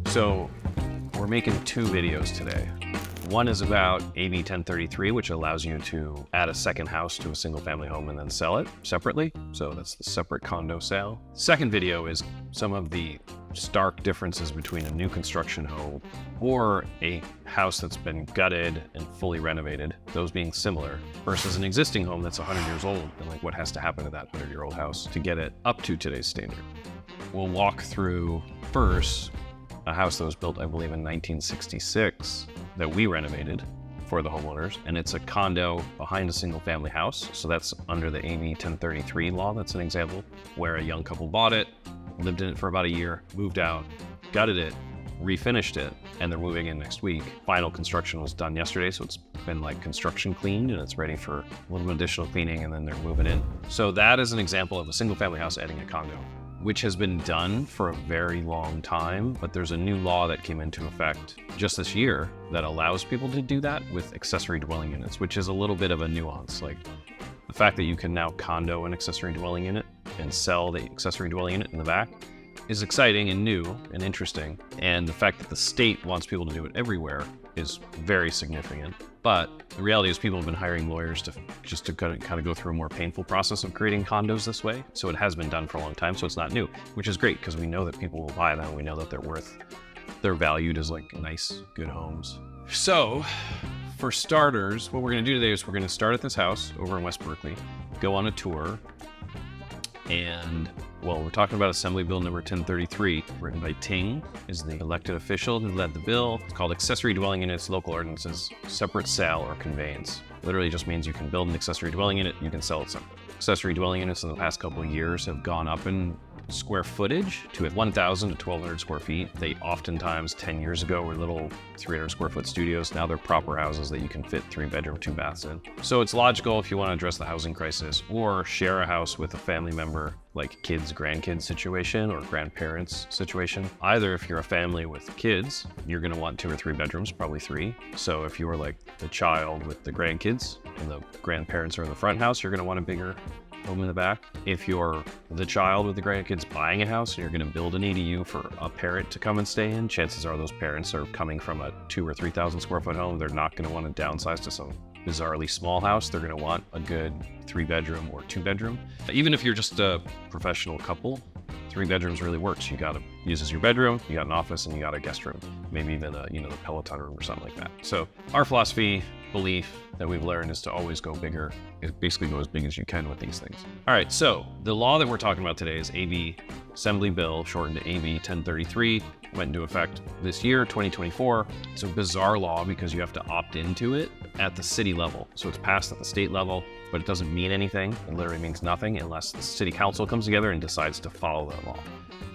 So we're making two videos today. One is about AB 1033, which allows you to add a second house to a single family home and then sell it separately. So that's the separate condo sale. Second video is some of the stark differences between a new construction home or a house that's been gutted and fully renovated, those being similar, versus an existing home that's 100 years old, and like what has to happen to that 100-year-old house to get it up to today's standard. We'll walk through first a house that was built, I believe, in 1966 that we renovated for the homeowners, and it's a condo behind a single family house. So that's under the AB 1033 law. That's an example where a young couple bought it, lived in it for about a year, moved out, gutted it, refinished it, and they're moving in next week. Final construction was done yesterday, so it's been like construction cleaned and it's ready for a little bit additional cleaning, and then they're moving in. So that is an example of a single family house adding a condo, which has been done for a very long time, but there's a new law that came into effect just this year that allows people to do that with accessory dwelling units, which is a little bit of a nuance. Like the fact that you can now condo an accessory dwelling unit and sell the accessory dwelling unit in the back is exciting and new and interesting. And the fact that the state wants people to do it everywhere is very significant. But the reality is people have been hiring lawyers to kind of go through a more painful process of creating condos this way. So it has been done for a long time, so it's not new, which is great because we know that people will buy them. We know that they're valued as like nice, good homes. So for starters, what we're gonna do today is we're gonna start at this house over in West Berkeley, go on a tour, and well, we're talking about Assembly Bill number 1033, written by Ting, is the elected official who led the bill. It's called Accessory Dwelling Units, Local Ordinances, Separate Sale or Conveyance. Literally just means you can build an accessory dwelling unit, you can sell it separately. Accessory dwelling units in the past couple of years have gone up in square footage to 1,000 to 1,200 square feet. They oftentimes 10 years ago were little 300 square foot studios. Now they're proper houses that you can fit 3-bedroom, 2 baths in. So it's logical if you want to address the housing crisis or share a house with a family member, like kids, grandkids situation or grandparents situation. Either if you're a family with kids, you're going to want 2 or 3 bedrooms, probably 3. So if you are like the child with the grandkids and the grandparents are in the front house, you're going to want a bigger home in the back. If you're the child with the grandkids buying a house and you're going to build an ADU for a parent to come and stay in, chances are those parents are coming from a 2,000 or 3,000 square foot home. They're not going to want to downsize to some bizarrely small house. They're going to want a good 3-bedroom or 2-bedroom. Even if you're just a professional couple, 3 bedrooms really works. You got to use as your bedroom, you got an office, and you got a guest room, maybe even a the Peloton room or something like that. So our philosophy, belief that we've learned is to always go bigger. Basically go as big as you can with these things. All right, so the law that we're talking about today is AB Assembly Bill, shortened to AB 1033, went into effect this year, 2024. It's a bizarre law because you have to opt into it at the city level. So it's passed at the state level, but it doesn't mean anything. It literally means nothing unless the city council comes together and decides to follow that law,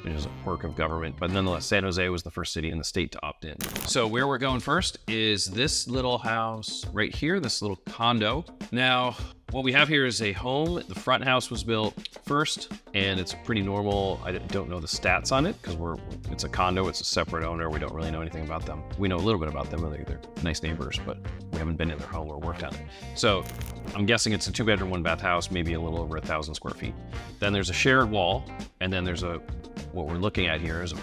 which is a quirk of government. But nonetheless, San Jose was the first city in the state to opt in. So where we're going first is this little house right here, this little condo. Now, what we have here is a home. The front house was built first, and it's pretty normal. I don't know the stats on it because it's a condo, it's a separate owner. We don't really know anything about them. We know a little bit about them. They're nice neighbors, but we haven't been in their home or worked on it. So I'm guessing it's a 2-bedroom, 1-bath house, maybe a little over 1,000 square feet. Then there's a shared wall, and then there's what we're looking at here is a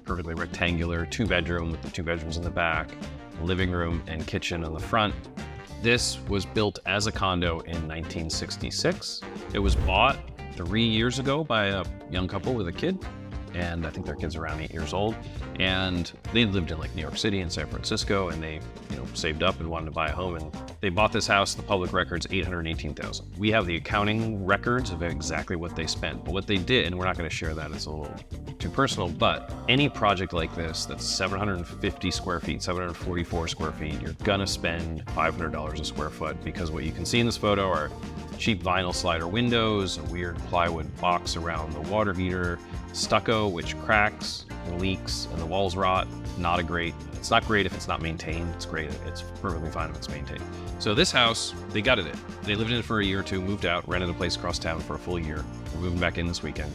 perfectly rectangular 2-bedroom with the 2 bedrooms in the back, living room and kitchen on the front. This was built as a condo in 1966. It was bought 3 years ago by a young couple with a kid, and I think their kid's around 8 years old. And they lived in like New York City and San Francisco, and they saved up and wanted to buy a home, and they bought this house. The public record's $818,000. We have the accounting records of exactly what they spent, but what they did, and we're not going to share that, it's a little too personal, but any project like this that's 750 square feet, 744 square feet, you're gonna spend $500 a square foot, because what you can see in this photo are cheap vinyl slider windows, a weird plywood box around the water heater, stucco which cracks and leaks, and the walls rot. It's not great if it's not maintained. It's great, it's perfectly fine if it's maintained. So this house, they gutted it. They lived in it for a year or two, moved out, rented a place across town for a full year. We're moving back in this weekend.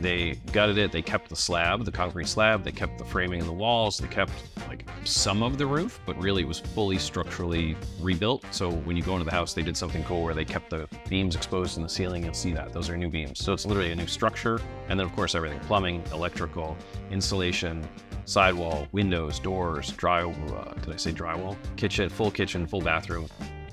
They gutted it, they kept the slab, the concrete slab, they kept the framing in the walls, they kept like some of the roof, but really it was fully structurally rebuilt. So when you go into the house, they did something cool where they kept the beams exposed in the ceiling. You'll see that, those are new beams. So it's literally a new structure. And then of course everything, plumbing, electrical, insulation, sidewall, windows, doors, did I say drywall? Kitchen, full bathroom,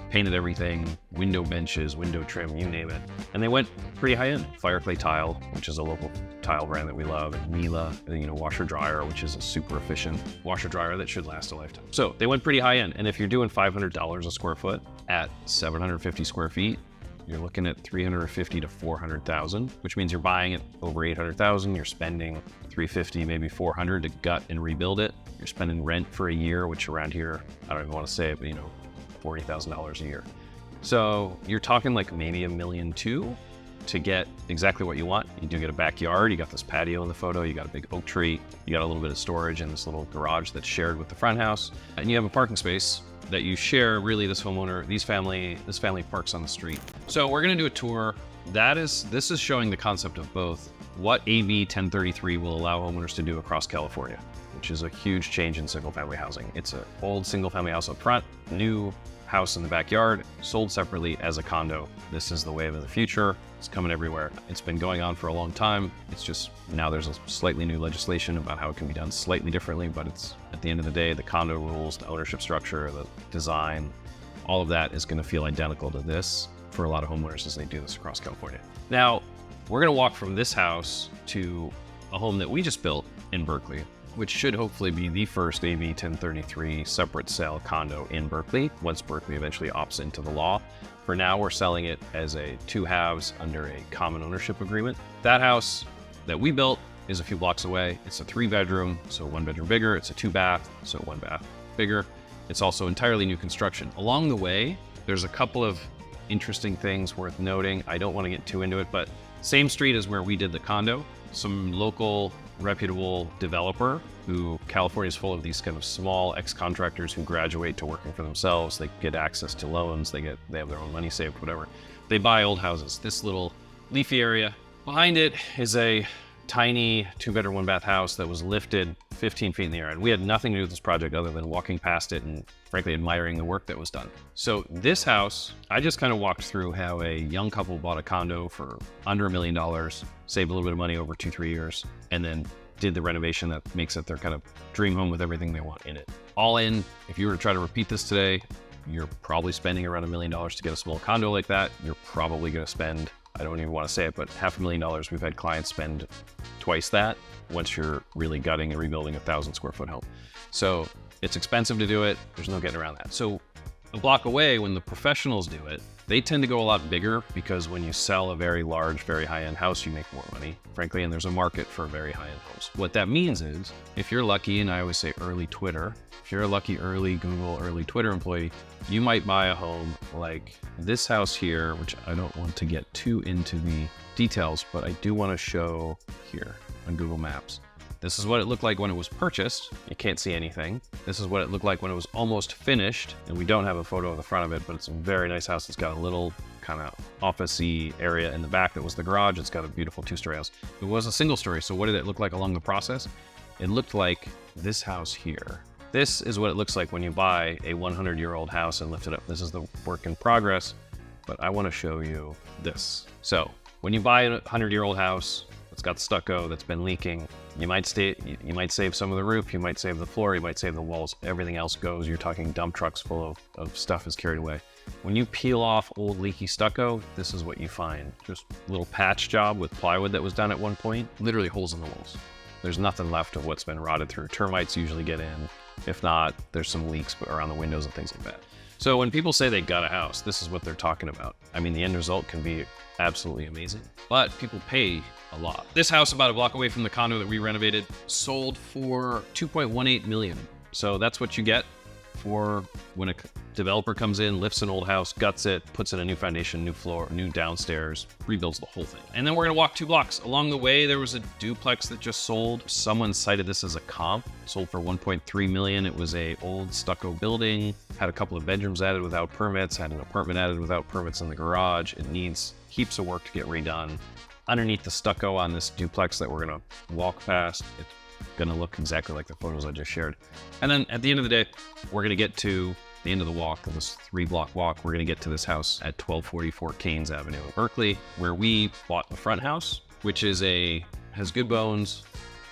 painted everything, window benches, window trim, you name it. And they went pretty high end. Fireclay Tile, which is a local tile brand that we love, and Miele, washer dryer, which is a super efficient washer dryer that should last a lifetime. So they went pretty high end. And if you're doing $500 a square foot at 750 square feet, you're looking at $350,000 to $400,000, which means you're buying it over $800,000. You're spending $350,000, maybe $400,000 to gut and rebuild it. You're spending rent for a year, which around here, I don't even want to say it, but $40,000 a year. So you're talking like maybe $1.2 million to get exactly what you want. You do get a backyard, you got this patio in the photo, you got a big oak tree, you got a little bit of storage in this little garage that's shared with the front house, and you have a parking space that you share. Really, this family parks on the street. So we're gonna do a tour. This is showing the concept of both what AB 1033 will allow homeowners to do across California, which is a huge change in single family housing. It's an old single family house up front, new house in the backyard, sold separately as a condo. This is the wave of the future. It's coming everywhere. It's been going on for a long time. It's just now there's a slightly new legislation about how it can be done slightly differently, but it's at the end of the day, the condo rules, the ownership structure, the design, all of that is gonna feel identical to this for a lot of homeowners as they do this across California. Now, we're gonna walk from this house to a home that we just built in Berkeley, which should hopefully be the first AB 1033 separate sale condo in Berkeley, once Berkeley eventually opts into the law. For now, we're selling it as a 2 halves under a common ownership agreement. That house that we built is a few blocks away. It's a 3-bedroom, so 1 bedroom bigger. It's a 2-bath, so 1 bath bigger. It's also entirely new construction. Along the way, there's a couple of interesting things worth noting. I don't want to get too into it, but same street as where we did the condo. Some local reputable developer who California is full of these kind of small ex-contractors who graduate to working for themselves. They get access to loans, they have their own money saved, whatever. They buy old houses. This little leafy area. Behind it is a tiny 2-bedroom, 1-bath house that was lifted 15 feet in the air. And we had nothing to do with this project other than walking past it and frankly admiring the work that was done. So this house, I just kind of walked through how a young couple bought a condo for under $1 million, saved a little bit of money over 2-3 years, and then did the renovation that makes it their kind of dream home with everything they want in it. All in, if you were to try to repeat this today, you're probably spending around $1 million to get a small condo like that. You're probably going to spend, I don't even want to say it, but $500,000. We've had clients spend twice that once you're really gutting and rebuilding a 1,000 square foot home. So it's expensive to do it. There's no getting around that. So a block away, when the professionals do it, they tend to go a lot bigger because when you sell a very large, very high-end house, you make more money, frankly, and there's a market for very high-end homes. What that means is, if you're lucky, and I always say early Twitter, if you're a lucky early Google, early Twitter employee, you might buy a home like this house here, which I don't want to get too into the details, but I do want to show here on Google Maps. This is what it looked like when it was purchased. You can't see anything. This is what it looked like when it was almost finished. And we don't have a photo of the front of it, but it's a very nice house. It's got a little kind of office-y area in the back that was the garage. It's got a beautiful 2-story house. It was a single story. So what did it look like along the process? It looked like this house here. This is what it looks like when you buy a 100-year-old house and lift it up. This is the work in progress, but I want to show you this. So when you buy a 100-year-old house, it's got stucco that's been leaking. You might save some of the roof, you might save the floor, you might save the walls. Everything else goes. You're talking dump trucks full of stuff is carried away. When you peel off old leaky stucco, this is what you find. Just a little patch job with plywood that was done at one point, literally holes in the walls. There's nothing left of what's been rotted through. Termites usually get in. If not, there's some leaks around the windows and things like that. So when people say they got a house, this is what they're talking about. I mean, the end result can be absolutely amazing, but people pay a lot. This house about a block away from the condo that we renovated sold for $2.18 million. So that's what you get for when a developer comes in, lifts an old house, guts it, puts in a new foundation, new floor, new downstairs, rebuilds the whole thing. And then we're gonna walk 2 blocks. Along the way, there was a duplex that just sold. Someone cited this as a comp, sold for $1.3 million. It was a old stucco building, had a couple of bedrooms added without permits, had an apartment added without permits in the garage. It needs heaps of work to get redone. Underneath the stucco on this duplex that we're gonna walk past, it's gonna look exactly like the photos I just shared. And then at the end of the day, we're gonna get to the end of the walk, of this 3-block walk. We're gonna get to this house at 1244 Keynes Avenue in Berkeley, where we bought the front house, which is has good bones,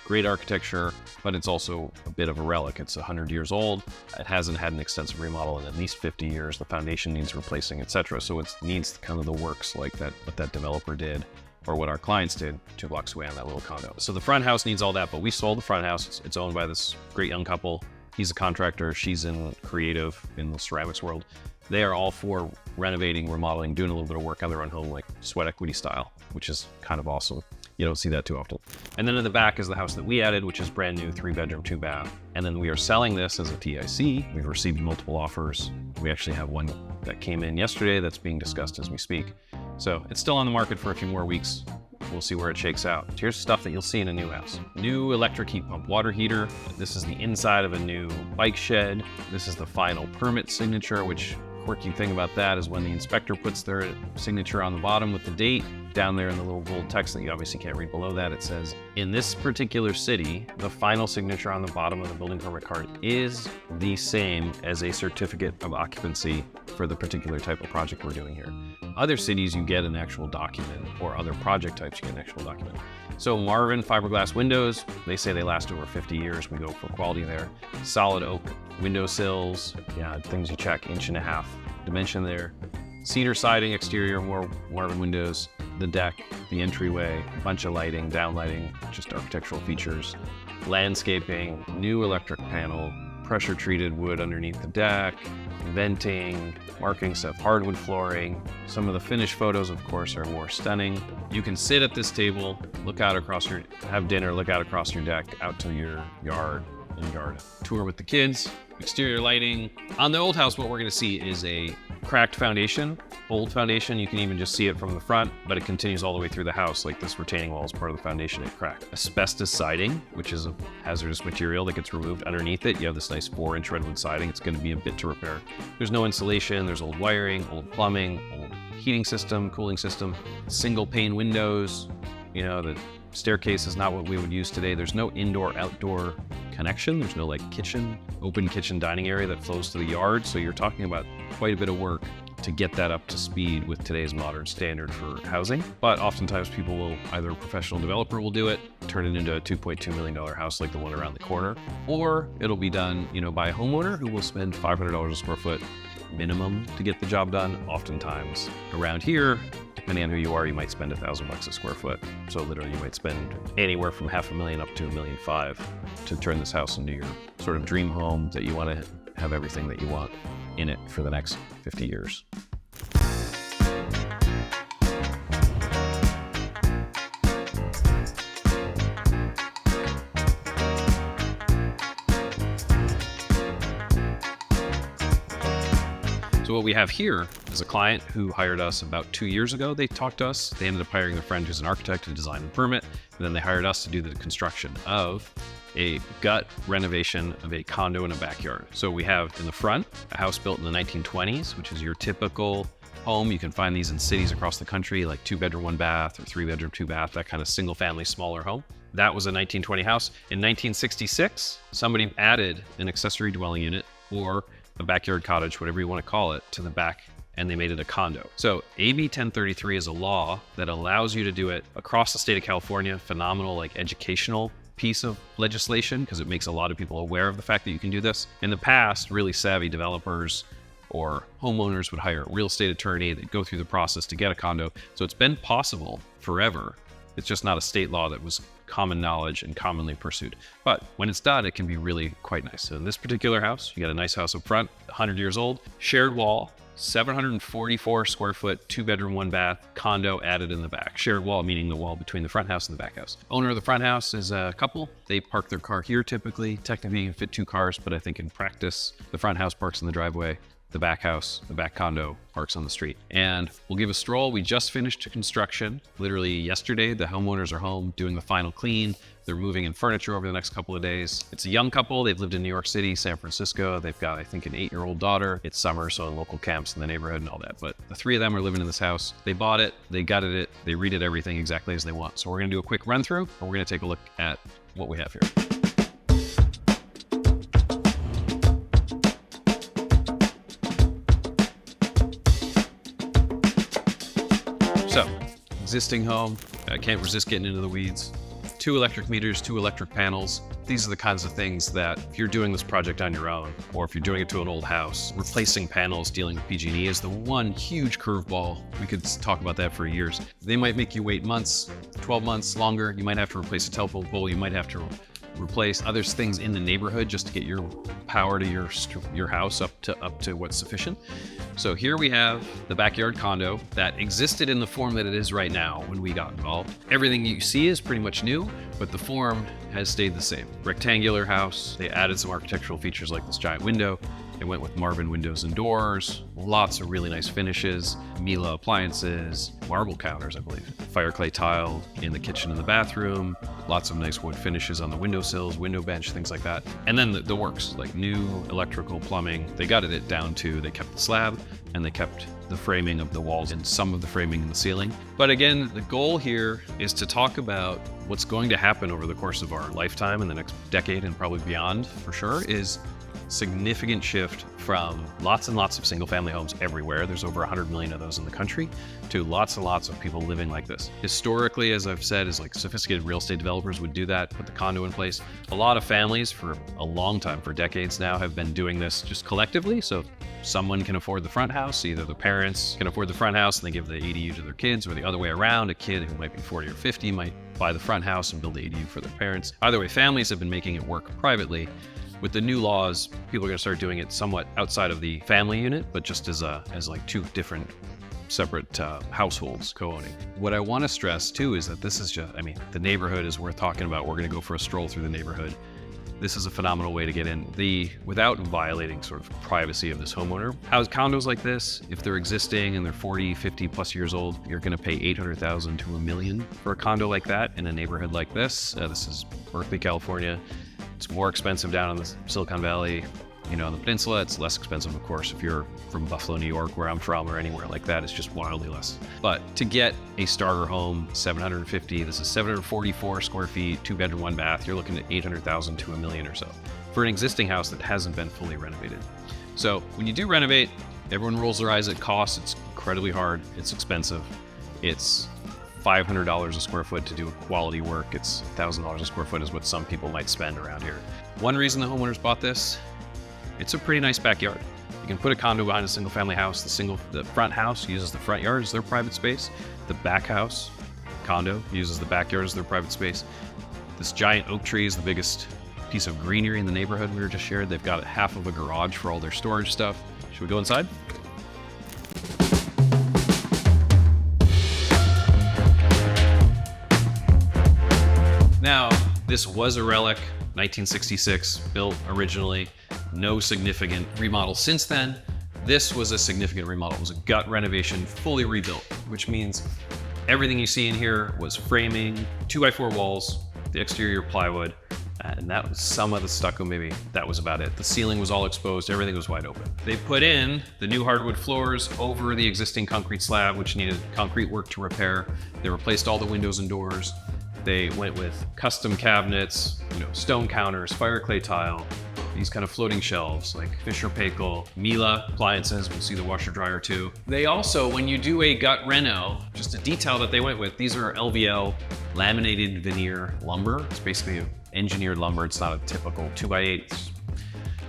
great architecture, but it's also a bit of a relic. It's 100 years old. It hasn't had an extensive remodel in at least 50 years. The foundation needs replacing, etc. So it needs kind of the works like that, what that developer did, or what our clients did 2 blocks away on that little condo. So the front house needs all that, but we sold the front house. It's owned by this great young couple. He's a contractor. She's in creative in the ceramics world. They are all for renovating, remodeling, doing a little bit of work on their own home, like sweat equity style, which is kind of awesome. You don't see that too often. And then in the back is the house that we added, which is brand new, 3-bedroom, 2-bath. And then we are selling this as a TIC. We've received multiple offers. We actually have one that came in yesterday that's being discussed as we speak. So it's still on the market for a few more weeks. We'll see where it shakes out. Here's stuff that you'll see in a new house. New electric heat pump water heater. This is the inside of a new bike shed. This is the final permit signature, which quirky thing about that is when the inspector puts their signature on the bottom with the date, down there in the little bold text that you obviously can't read below that, it says, in this particular city, the final signature on the bottom of the building permit card is the same as a certificate of occupancy for the particular type of project we're doing here. Other cities, you get an actual document, or other project types, you get an actual document. So Marvin fiberglass windows, they say they last over 50 years. We go for quality there. Solid oak windowsills, yeah, things you check, 1.5 inch dimension there. Cedar siding, exterior, more Marvin windows, the deck, the entryway, a bunch of lighting, down lighting, just architectural features, landscaping, new electric panel, pressure treated wood underneath the deck, venting, marking stuff, hardwood flooring. Some of the finished photos, of course, are more stunning. You can sit at this table, look out across your, have dinner, look out across your deck, out to your yard. Tour with the kids, exterior lighting. On the old house, what we're gonna see is a cracked foundation, old foundation. You can even just see it from the front, but it continues all the way through the house. Like this retaining wall is part of the foundation, it cracked. Asbestos siding, which is a hazardous material that gets removed underneath it. You have this nice 4-inch redwood siding. It's gonna be a bit to repair. There's no insulation, there's old wiring, old plumbing, old heating system, cooling system, single pane windows. You know, the staircase is not what we would use today. There's no indoor-outdoor connection. There's no like open kitchen dining area that flows to the yard. So you're talking about quite a bit of work to get that up to speed with today's modern standard for housing. But oftentimes people will, either a professional developer will do it, turn it into a $2.2 million house like the one around the corner, or it'll be done, you know, by a homeowner who will spend $500 a square foot minimum to get the job done. Oftentimes around here, depending on who you are, you might spend $1,000 a square foot. So literally you might spend anywhere from $500,000 up to $1.5 million to turn this house into your sort of dream home that you want to have everything that you want in it for the next 50 years. So what we have here is a client who hired us about 2 years ago. They talked to us. They ended up hiring a friend who's an architect to design and permit. And then they hired us to do the construction of a gut renovation of a condo in a backyard. So we have in the front a house built in the 1920s, which is your typical home. You can find these in cities across the country, like 2-bedroom, 1-bath, or 3-bedroom, 2-bath, that kind of single family, smaller home. That was a 1920 house. In 1966, somebody added an accessory dwelling unit, or a backyard cottage, whatever you want to call it, to the back, and they made it a condo. So AB 1033 is a law that allows you to do it across the state of California. Phenomenal, like, educational piece of legislation, because it makes a lot of people aware of the fact that you can do this. In the past, really savvy developers or homeowners would hire a real estate attorney. They'd go through the process to get a condo. So it's been possible forever. It's just not a state law that was common knowledge and commonly pursued. But when it's done, it can be really quite nice. So in this particular house, you got a nice house up front, 100 years old, shared wall, 744 square foot, 2-bedroom, 1-bath condo added in the back. Shared wall, meaning the wall between the front house and the back house. Owner of the front house is a couple. They park their car here typically. Technically, you can fit 2 cars, but I think in practice, the front house parks in the driveway. The back house, the back condo parks on the street. And we'll give a stroll. We just finished construction. Literally yesterday, the homeowners are home doing the final clean. They're moving in furniture over the next couple of days. It's a young couple. They've lived in New York City, San Francisco. They've got, I think, an 8-year-old daughter. It's summer, so in local camps in the neighborhood and all that. But the 3 of them are living in this house. They bought it, they gutted it, they redid everything exactly as they want. So we're gonna do a quick run through, and we're gonna take a look at what we have here. So, existing home. I can't resist getting into the weeds. 2 electric meters, 2 electric panels. These are the kinds of things that if you're doing this project on your own, or if you're doing it to an old house, replacing panels, dealing with PG&E is the one huge curveball. We could talk about that for years. They might make you wait months, 12 months, longer. You might have to replace a telephone pole. You might have to replace other things in the neighborhood just to get your power to your house up to what's sufficient. So here we have the backyard condo that existed in the form that it is right now when we got involved. Everything you see is pretty much new, but the form has stayed the same. Rectangular house. They added some architectural features like this giant window. They went with Marvin windows and doors, lots of really nice finishes, Miele appliances, marble counters, I believe, fire clay tile in the kitchen and the bathroom, lots of nice wood finishes on the windowsills, window bench, things like that. And then the works, like new electrical, plumbing. They gutted it down to, they kept the slab and they kept the framing of the walls and some of the framing in the ceiling. But again, the goal here is to talk about what's going to happen over the course of our lifetime in the next decade and probably beyond for sure is significant shift from lots and lots of single family homes everywhere. There's over 100 million of those in the country to lots and lots of people living like this. Historically, as I've said, is like sophisticated real estate developers would do that, put the condo in place. A lot of families for a long time, for decades now, have been doing this just collectively. So someone can afford the front house, either the parents can afford the front house and they give the ADU to their kids, or the other way around, a kid who might be 40 or 50 might buy the front house and build the ADU for their parents. Either way, families have been making it work privately. With the new laws, people are going to start doing it somewhat outside of the family unit, but just as like 2 different separate households co-owning. What I want to stress too is that this is just, I mean, the neighborhood is worth talking about. We're going to go for a stroll through the neighborhood. This is a phenomenal way to get in without violating sort of privacy of this homeowner. House condos like this, if they're existing and they're 40, 50 plus years old, you're going to pay $800,000 to $1 million for a condo like that in a neighborhood like this. This is Berkeley, California. It's more expensive down in the Silicon Valley, on the peninsula. It's less expensive, of course, if you're from Buffalo, New York, where I'm from, or anywhere like that. It's just wildly less. But to get a starter home, 750, this is 744 square feet, 2-bedroom, 1 bath, you're looking at $800,000 to $1 million or so for an existing house that hasn't been fully renovated. So when you do renovate, everyone rolls their eyes at cost. It's incredibly hard. It's expensive. It's $500 a square foot to do quality work. It's $1,000 a square foot is what some people might spend around here. One reason the homeowners bought this, it's a pretty nice backyard. You can put a condo behind a single family house. The front house uses the front yard as their private space. The back house, condo, uses the backyard as their private space. This giant oak tree is the biggest piece of greenery in the neighborhood we were just shared. They've got half of a garage for all their storage stuff. Should we go inside? Now, this was a relic, 1966, built originally, no significant remodel since then. This was a significant remodel. It was a gut renovation, fully rebuilt, which means everything you see in here was framing, 2x4 walls, the exterior plywood, and that was some of the stucco maybe. That was about it. The ceiling was all exposed, everything was wide open. They put in the new hardwood floors over the existing concrete slab, which needed concrete work to repair. They replaced all the windows and doors. They went with custom cabinets, stone counters, fire clay tile, these kind of floating shelves like Fisher Paykel, Miele appliances. We'll see the washer dryer too. They also, when you do a gut reno, just a detail that they went with, these are LVL, laminated veneer lumber. It's basically engineered lumber. It's not a typical 2x8.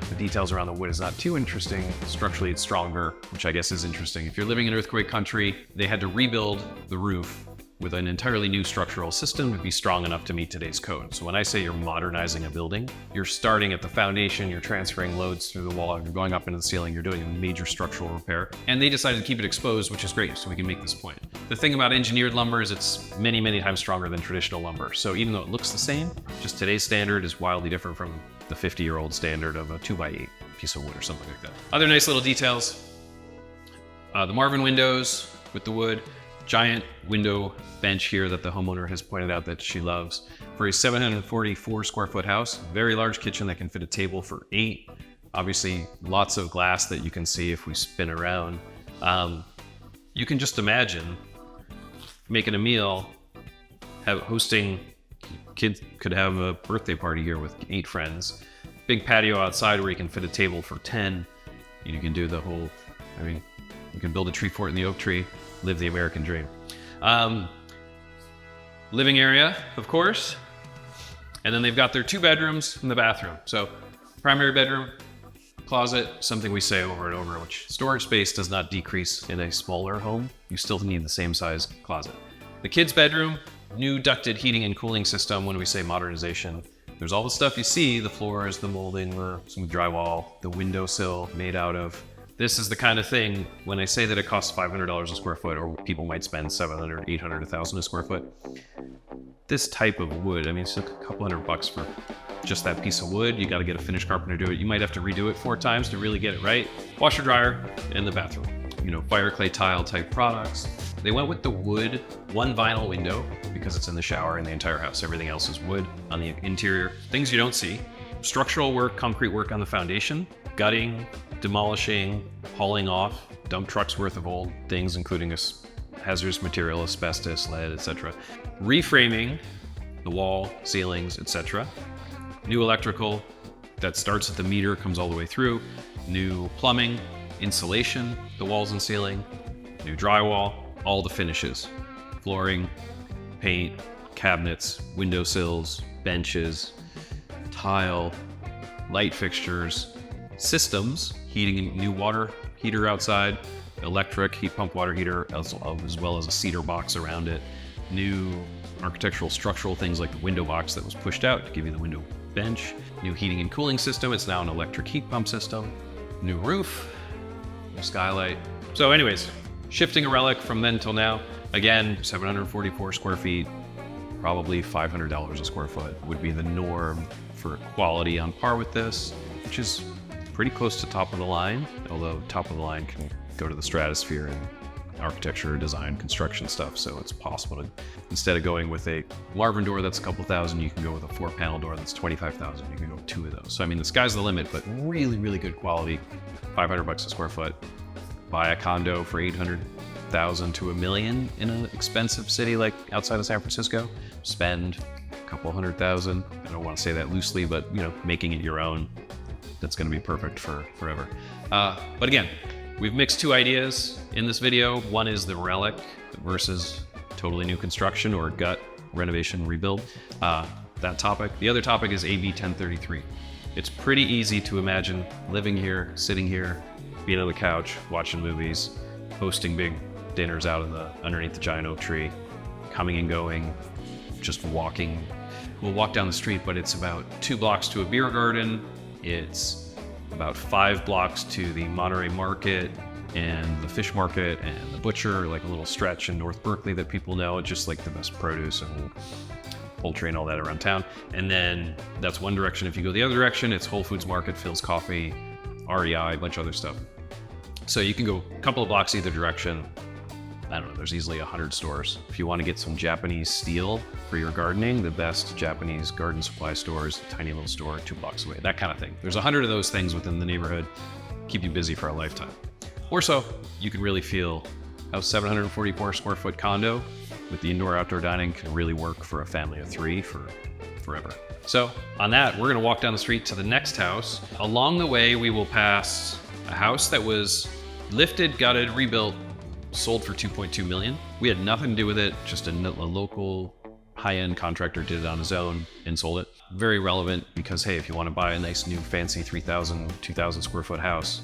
The details around the wood is not too interesting. Structurally, it's stronger, which I guess is interesting. If you're living in earthquake country, they had to rebuild the roof with an entirely new structural system to be strong enough to meet today's code. So when I say you're modernizing a building, you're starting at the foundation, you're transferring loads through the wall, you're going up into the ceiling, you're doing a major structural repair. And they decided to keep it exposed, which is great, so we can make this point. The thing about engineered lumber is it's many, many times stronger than traditional lumber. So even though it looks the same, just today's standard is wildly different from the 50-year-old standard of a 2x8 piece of wood or something like that. Other nice little details. The Marvin windows with the wood, giant window bench here that the homeowner has pointed out that she loves. For a 744 square foot house, very large kitchen that can fit a table for 8. Obviously, lots of glass that you can see if we spin around. You can just imagine making a meal, hosting, kids could have a birthday party here with 8 friends. Big patio outside where you can fit a table for 10. You can do the whole, you can build a tree fort in the oak tree, live the American dream. Living area, of course, And then they've got their 2 bedrooms and the bathroom. So primary bedroom, closet, something we say over and over, which storage space does not decrease in a smaller home. You still need the same size closet. The kids' bedroom, new ducted heating and cooling system. When we say modernization, there's all the stuff you see, the floors, the molding, the smooth drywall, the windowsill made out of. This is the kind of thing, when I say that it costs $500 a square foot, or people might spend $700, $800, $1,000 a square foot. This type of wood, I mean, it's a couple $100 for just that piece of wood. You got to get a finished carpenter to do it. You might have to redo it 4 times to really get it right. Washer, dryer, and the bathroom. You know, fire clay tile type products. They went with the wood, 1 vinyl window, because it's in the shower in the entire house. Everything else is wood on the interior. Things you don't see. Structural work, concrete work on the foundation, gutting, demolishing, hauling off, dump trucks worth of old things, including hazardous material, asbestos, lead, etc. Reframing the wall, ceilings, etc. New electrical that starts at the meter, comes all the way through. New plumbing, insulation, the walls and ceiling, new drywall, all the finishes. Flooring, paint, cabinets, windowsills, benches, tile, light fixtures, systems, heating, new water heater outside, electric heat pump water heater, as well as a cedar box around it, new architectural structural things like the window box that was pushed out to give you the window bench, new heating and cooling system, it's now an electric heat pump system, new roof, new skylight. So anyways, shifting a relic from then till now, again, 744 square feet, probably $500 a square foot would be the norm for quality on par with this, which is pretty close to top of the line, although top of the line can go to the stratosphere in architecture, design, construction stuff. So it's possible to, instead of going with a Marvin door that's a couple thousand, you can go with a 4-panel door that's 25,000. You can go with 2 of those. So I mean, the sky's the limit, but really, really good quality. $500 a square foot. Buy a condo for 800,000 to $1 million in an expensive city like outside of San Francisco. Spend a couple $100,000. I don't want to say that loosely, but you know, making it your own, that's going to be perfect for forever. But again, we've mixed 2 ideas in this video. One is the relic versus totally new construction or gut renovation rebuild. That topic. The other topic is AB 1033. It's pretty easy to imagine living here, sitting here, being on the couch, watching movies, hosting big dinners out in underneath the giant oak tree, coming and going, just walking. We'll walk down the street, but it's about 2 blocks to a beer garden. It's about 5 blocks to the Monterey Market and the fish market and the butcher, like a little stretch in North Berkeley that people know. It's just like the best produce and poultry and all that around town. And then that's one direction. If you go the other direction, it's Whole Foods Market, Phil's Coffee, REI, a bunch of other stuff. So you can go a couple of blocks either direction. I don't know, there's easily 100 stores. If you want to get some Japanese steel for your gardening, the best Japanese garden supply stores, a tiny little store 2 blocks away, that kind of thing. There's 100 of those things within the neighborhood, keep you busy for a lifetime. Or so, you can really feel how 744 square foot condo with the indoor outdoor dining can really work for a family of 3 for forever. So on that, we're gonna walk down the street to the next house. Along the way, we will pass a house that was lifted, gutted, rebuilt, sold for $2.2 million. We had nothing to do with it, just a local high-end contractor did it on his own and sold it. Very relevant because, hey, if you want to buy a nice new fancy 3,000, 2,000 square foot house,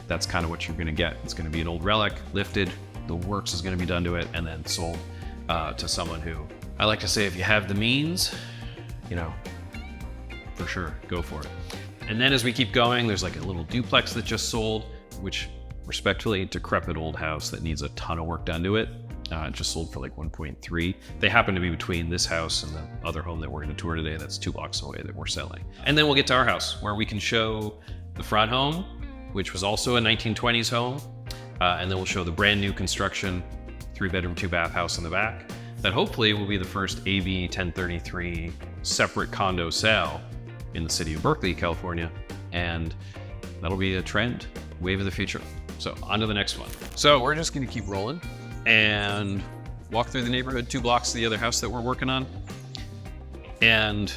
that's kind of what you're going to get. It's going to be an old relic, lifted, the works is going to be done to it, and then sold to someone who, I like to say, if you have the means, you know, for sure, go for it. And then as we keep going, there's like a little duplex that just sold, which respectfully, decrepit old house that needs a ton of work done to it. It just sold for like 1.3. They happen to be between this house and the other home that we're going to tour today that's 2 blocks away that we're selling. And then we'll get to our house where we can show the front home, which was also a 1920s home. And then we'll show the brand new construction 3-bedroom, 2-bath house in the back that hopefully will be the first AB 1033 separate condo sale in the city of Berkeley, California. And that'll be a trend, wave of the future. So on to the next one. So we're just gonna keep rolling and walk through the neighborhood 2 blocks to the other house that we're working on. And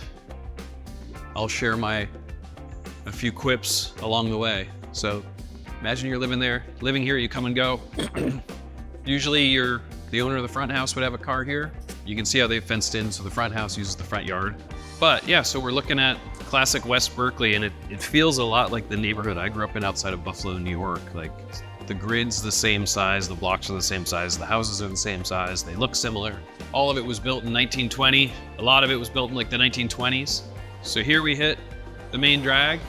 I'll share a few quips along the way. So imagine you're living here, you come and go. Usually the owner of the front house would have a car here. You can see how they fenced in, so the front house uses the front yard But yeah, so we're looking at classic West Berkeley, and it feels a lot like the neighborhood I grew up in outside of Buffalo, New York. Like the grid's the same size, the blocks are the same size, the houses are the same size, they look similar. All of it was built in 1920. A lot of it was built in like the 1920s. So here we hit the main drag.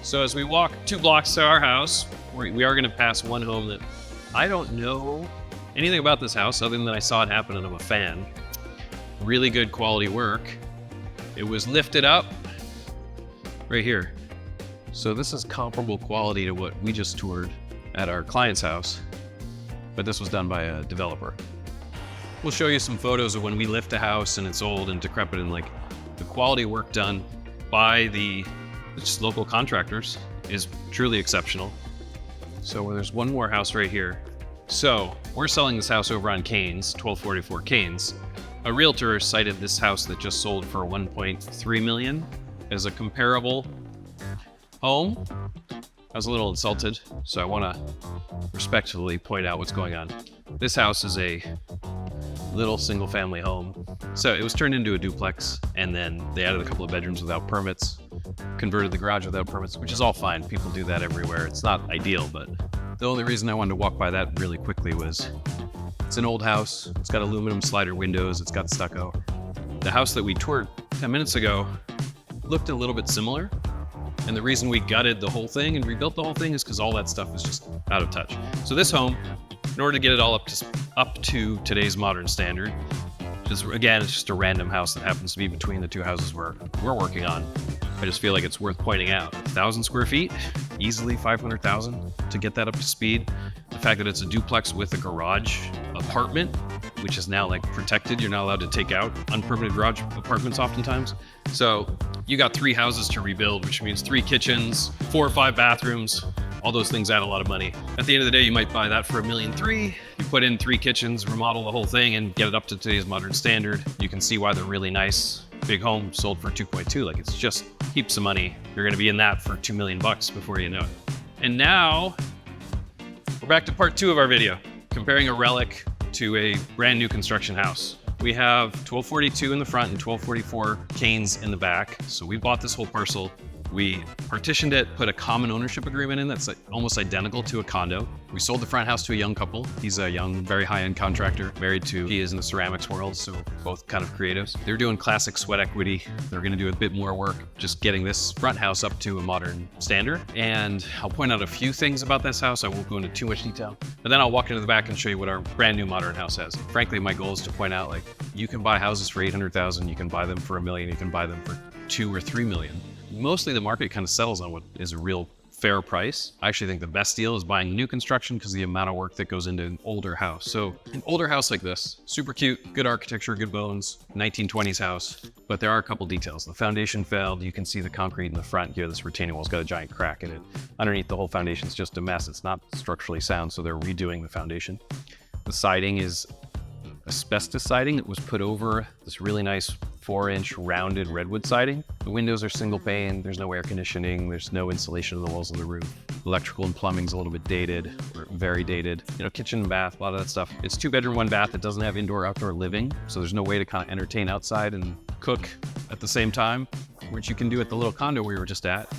So as we walk 2 blocks to our house, we are gonna pass one home that I don't know anything about this house other than I saw it happen and I'm a fan. Really good quality work. It was lifted up right here. So this is comparable quality to what we just toured at our client's house, but this was done by a developer. We'll show you some photos of when we lift a house and it's old and decrepit, and like the quality work done by the just local contractors is truly exceptional. So there's one more house right here. So we're selling this house over on Canes, 1244 Canes. A realtor cited this house that just sold for 1.3 million as a comparable home. I was a little insulted, so I want to respectfully point out what's going on. This house is a little single family home. So it was turned into a duplex, and then they added a couple of bedrooms without permits, converted the garage without permits, which is all fine. People do that everywhere. It's not ideal, but the only reason I wanted to walk by that really quickly was it's an old house. It's got aluminum slider windows. It's got stucco. The house that we toured 10 minutes ago looked a little bit similar. And the reason we gutted the whole thing and rebuilt the whole thing is because all that stuff is just out of touch. So this home, in order to get it all up to today's modern standard, just again, it's just a random house that happens to be between the 2 houses we're working on. I just feel like it's worth pointing out. 1,000 square feet, easily 500,000 to get that up to speed. The fact that it's a duplex with a garage apartment, which is now like protected. You're not allowed to take out unpermitted garage apartments oftentimes. So you got 3 houses to rebuild, which means 3 kitchens, 4 or 5 bathrooms. All those things add a lot of money. At the end of the day, you might buy that for $1.3 million. You put in 3 kitchens, remodel the whole thing, and get it up to today's modern standard. You can see why they're really nice. Big home sold for 2.2. Like, it's just heaps of money. You're gonna be in that for $2 million before you know it. And now we're back to part 2 of our video, comparing a relic to a brand new construction house. We have 1242 in the front and 1244 Canes in the back. So we bought this whole parcel. We partitioned it, put a common ownership agreement in that's almost identical to a condo. We sold the front house to a young couple. He's a young, very high-end contractor, he is in the ceramics world, so both kind of creatives. They're doing classic sweat equity. They're gonna do a bit more work, just getting this front house up to a modern standard. And I'll point out a few things about this house. I won't go into too much detail, but then I'll walk into the back and show you what our brand new modern house has. Frankly, my goal is to point out, like, you can buy houses for 800,000, you can buy them for $1 million, you can buy them for 2 or 3 million. Mostly the market kind of settles on what is a real fair price. I actually think the best deal is buying new construction because of the amount of work that goes into an older house. So an older house like this, super cute, good architecture, good bones, 1920s house, but there are a couple details. The foundation failed. You can see the concrete in the front here. This retaining wall's got a giant crack in it. Underneath, the whole foundation's just a mess. It's not structurally sound, so they're redoing the foundation. The siding is asbestos siding that was put over this really nice 4-inch rounded redwood siding. The windows are single pane, there's no air conditioning, there's no insulation of the walls of the roof. Electrical and plumbing's a little bit dated, or very dated. You know, kitchen and bath, a lot of that stuff. It's 2-bedroom, 1 bath. It doesn't have indoor-outdoor living, so there's no way to kind of entertain outside and cook at the same time, which you can do at the little condo we were just at.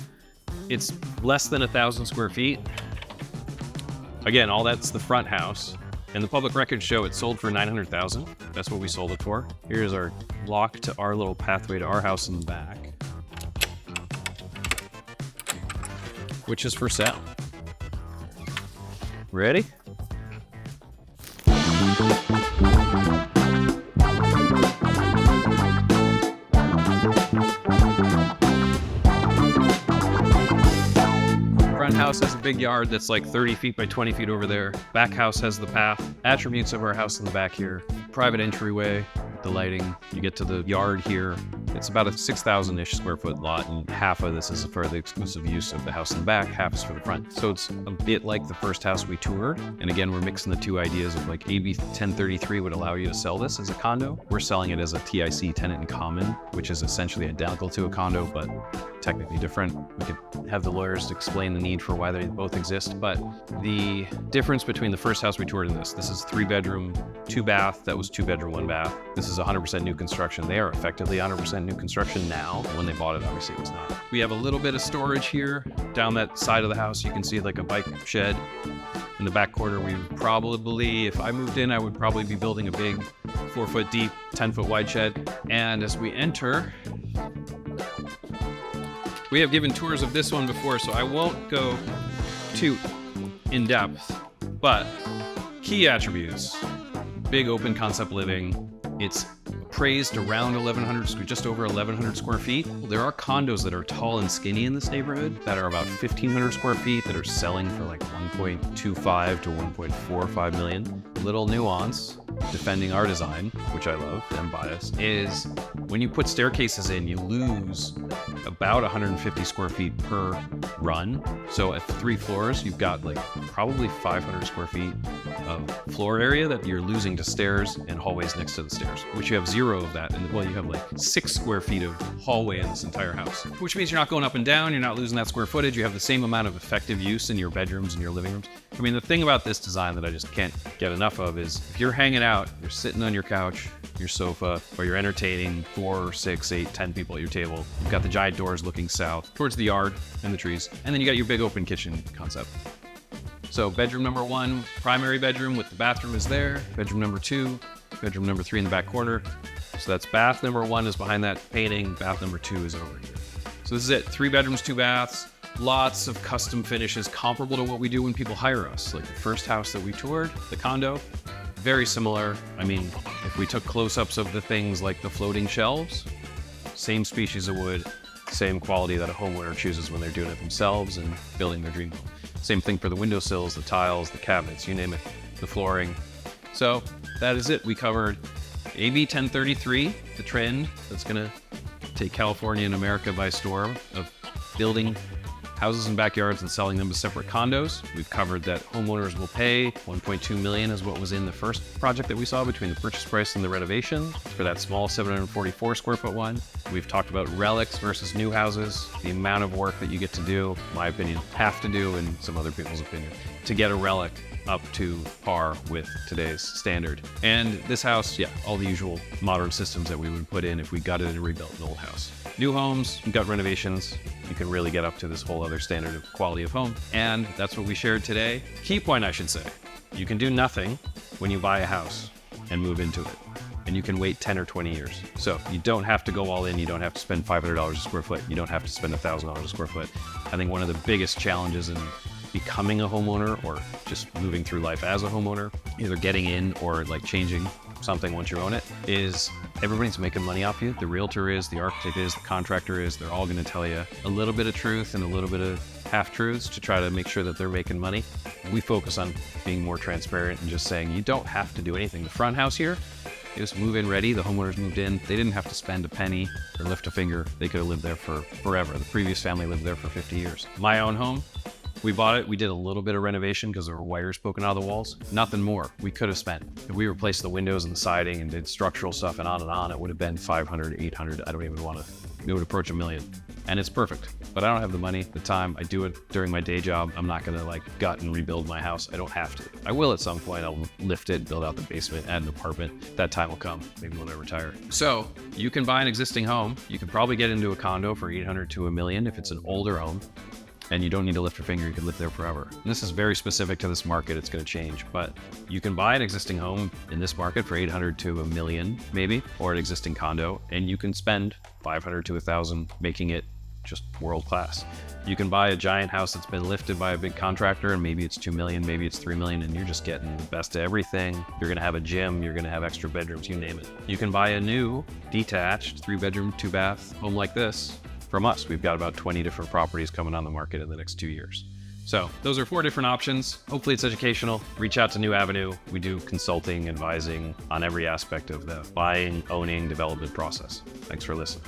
It's less than 1,000 square feet. Again, all that's the front house. And the public records show it sold for 900,000. That's what we sold it for. Here's our lock to our little pathway to our house in the back, which is for sale. Ready? Front house has a big yard that's like 30 feet by 20 feet over there. Back house has the path. Attributes of our house in the back here. Private entryway, the lighting. You get to the yard here. It's about a 6,000-ish square foot lot, and half of this is for the exclusive use of the house in the back, half is for the front. So it's a bit like the first house we toured. And again, we're mixing the 2 ideas of like AB 1033 would allow you to sell this as a condo. We're selling it as a TIC, tenant in common, which is essentially identical to a condo, but technically different. We could have the lawyers explain the need for why they both exist, but the difference between the first house we toured and this is 3-bedroom, 2 bath. That was 2-bedroom, 1 bath. This is is 100% new construction. They are effectively 100% new construction now. When they bought it, obviously it was not. We have a little bit of storage here down that side of the house. You can see like a bike shed. In the back corner, we would probably, if I moved in, I would probably be building a big 4-foot deep, 10-foot wide shed. And as we enter, we have given tours of this one before, so I won't go too in depth, but key attributes: big open concept living. It's appraised around just over 1,100 square feet. There are condos that are tall and skinny in this neighborhood that are about 1,500 square feet that are selling for like 1.25 to 1.45 million. Little nuance, defending our design, which I love, I'm biased, is when you put staircases in, you lose about 150 square feet per run. So at 3 floors, you've got like probably 500 square feet of floor area that you're losing to stairs and hallways next to the stairs, which you have 0 of that. And well, you have like 6 square feet of hallway in this entire house, which means you're not going up and down. You're not losing that square footage. You have the same amount of effective use in your bedrooms and your living rooms. I mean, the thing about this design that I just can't get enough of is if you're hanging out, you're sitting on your couch, your sofa, or you're entertaining 4, 6, 8, 10 people at your table. You've got the giant doors looking south towards the yard and the trees. And then you got your big open kitchen concept. So bedroom number 1, primary bedroom with the bathroom is there. Bedroom number 2, bedroom number 3 in the back corner. So that's bath number 1 is behind that painting. Bath number 2 is over here. So this is it. 3 bedrooms, 2 baths. Lots of custom finishes comparable to what we do when people hire us. Like the first house that we toured, the condo, very similar. I mean, if we took close-ups of the things like the floating shelves, same species of wood, same quality that a homeowner chooses when they're doing it themselves and building their dream home. Same thing for the windowsills, the tiles, the cabinets, you name it, the flooring. So that is it. We covered AB 1033, the trend that's gonna take California and America by storm of building houses and backyards and selling them as separate condos. We've covered that homeowners will pay $1.2 million is what was in the first project that we saw between the purchase price and the renovation for that small 744 square foot one. We've talked about relics versus new houses, the amount of work that you get to do, my opinion, have to do, and some other people's opinion, to get a relic up to par with today's standard. And this house, yeah, all the usual modern systems that we would put in if we gutted and rebuilt an old house. New homes, gut renovations, you can really get up to this whole other standard of quality of home. And that's what we shared today. Key point, I should say, you can do nothing when you buy a house and move into it. And you can wait 10 or 20 years. So you don't have to go all in. You don't have to spend $500 a square foot. You don't have to spend $1,000 a square foot. I think one of the biggest challenges in becoming a homeowner or just moving through life as a homeowner, either getting in or like changing something once you own it, is everybody's making money off you. The realtor is, the architect is, the contractor is. They're all going to tell you a little bit of truth and a little bit of half-truths to try to make sure that they're making money. We focus on being more transparent and just saying you don't have to do anything. The front house here, it was move-in ready. The homeowners moved in. They didn't have to spend a penny or lift a finger. They could have lived there for forever. The previous family lived there for 50 years. My own home, we bought it. We did a little bit of renovation because there were wires poking out of the walls. Nothing more we could have spent. If we replaced the windows and the siding and did structural stuff and on, it would have been 500, 800. I don't even want to, it would approach $1 million. And it's perfect. But I don't have the money, the time. I do it during my day job. I'm not going to like gut and rebuild my house. I don't have to. I will at some point. I'll lift it, build out the basement, add an apartment. That time will come, maybe when I retire. So you can buy an existing home. You can probably get into a condo for 800 to $1 million if it's an older home. And you don't need to lift your finger, you can live there forever. And this is very specific to this market, it's gonna change. But you can buy an existing home in this market for 800 to $1 million, maybe, or an existing condo, and you can spend 500 to 1,000 making it just world class. You can buy a giant house that's been lifted by a big contractor, and maybe it's 2 million, maybe it's 3 million, and you're just getting the best of everything. You're gonna have a gym, you're gonna have extra bedrooms, you name it. You can buy a new, detached, 3-bedroom, 2-bath home like this, from us. We've got about 20 different properties coming on the market in the next 2 years. So those are 4 different options. Hopefully it's educational. Reach out to New Avenue. We do consulting, advising on every aspect of the buying, owning, development process. Thanks for listening.